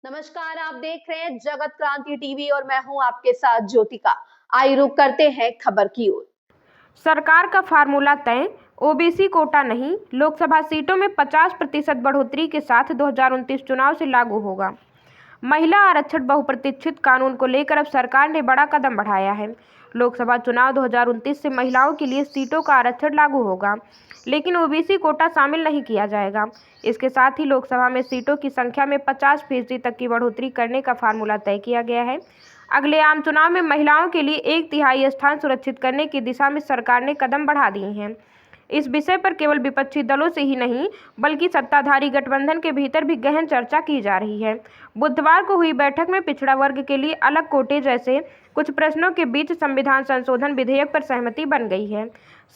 नमस्कार, आप देख रहे हैं जगत क्रांति टीवी और मैं हूं आपके साथ ज्योतिका। आइए रुक करते हैं खबर की ओर। सरकार का फार्मूला तय, ओबीसी कोटा नहीं, लोकसभा सीटों में 50% बढ़ोतरी के साथ 2029 चुनाव से लागू होगा। महिला आरक्षण बहुप्रतीक्षित कानून को लेकर अब सरकार ने बड़ा कदम बढ़ाया है। लोकसभा चुनाव 2029 से महिलाओं के लिए सीटों का आरक्षण लागू होगा, लेकिन ओबीसी कोटा शामिल नहीं किया जाएगा। इसके साथ ही लोकसभा में सीटों की संख्या में 50% तक की बढ़ोतरी करने का फार्मूला तय किया गया है। अगले आम चुनाव में महिलाओं के लिए 1/3 स्थान सुरक्षित करने की दिशा में सरकार ने कदम बढ़ा दिए हैं। इस विषय पर केवल विपक्षी दलों से ही नहीं, बल्कि सत्ताधारी गठबंधन के भीतर भी गहन चर्चा की जा रही है। बुधवार को हुई बैठक में पिछड़ा वर्ग के लिए अलग कोटे जैसे कुछ प्रश्नों के बीच संविधान संशोधन विधेयक पर सहमति बन गई है।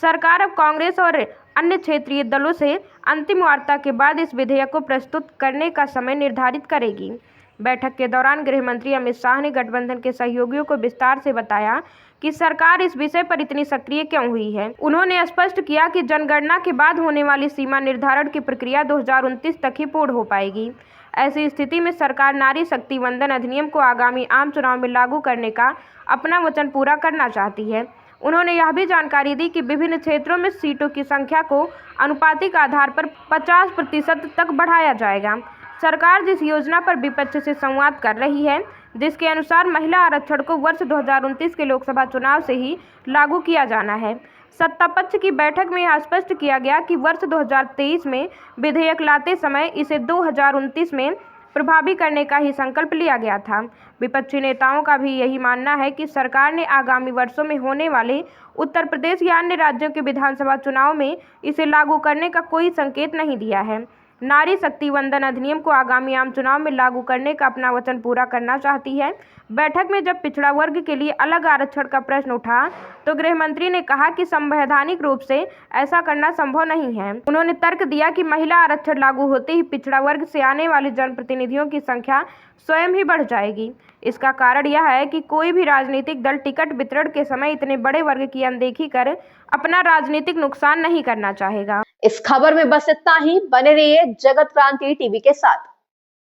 सरकार अब कांग्रेस और अन्य क्षेत्रीय दलों से अंतिम वार्ता के बाद इस विधेयक को प्रस्तुत करने का समय निर्धारित करेगी। बैठक के दौरान गृह मंत्री अमित शाह ने गठबंधन के सहयोगियों को विस्तार से बताया कि सरकार इस विषय पर इतनी सक्रिय क्यों हुई है। उन्होंने स्पष्ट किया कि जनगणना के बाद होने वाली सीमा निर्धारण की प्रक्रिया 2029 तक ही पूर्ण हो पाएगी। ऐसी स्थिति में सरकार नारी शक्ति वंदन अधिनियम को आगामी आम चुनाव में लागू करने का अपना वचन पूरा करना चाहती है। उन्होंने यह भी जानकारी दी कि विभिन्न क्षेत्रों में सीटों की संख्या को अनुपातिक आधार पर 50% तक बढ़ाया जाएगा। सरकार जिस योजना पर विपक्ष से संवाद कर रही है, जिसके अनुसार महिला आरक्षण को वर्ष 2029 के लोकसभा चुनाव से ही लागू किया जाना है। सत्ता पक्ष की बैठक में यह स्पष्ट किया गया कि वर्ष 2023 में विधेयक लाते समय इसे 2029 में प्रभावी करने का ही संकल्प लिया गया था। विपक्षी नेताओं का भी यही मानना है कि सरकार ने आगामी वर्षों में होने वाले उत्तर प्रदेश या अन्य राज्यों के विधानसभा चुनाव में इसे लागू करने का कोई संकेत नहीं दिया है। नारी शक्ति वंदन अधिनियम को आगामी आम चुनाव में लागू करने का अपना वचन पूरा करना चाहती है। बैठक में जब पिछड़ा वर्ग के लिए अलग आरक्षण का प्रश्न उठा, तो गृह मंत्री ने कहा कि संवैधानिक रूप से ऐसा करना संभव नहीं है। उन्होंने तर्क दिया कि महिला आरक्षण लागू होते ही पिछड़ा वर्ग से आने वाले जनप्रतिनिधियों की संख्या स्वयं ही बढ़ जाएगी। इसका कारण यह है कि कोई भी राजनीतिक दल टिकट वितरण के समय इतने बड़े वर्ग की अनदेखी कर अपना राजनीतिक नुकसान नहीं करना चाहेगा। इस खबर में बस इतना ही। बने रहिए जगत क्रांति टीवी के साथ।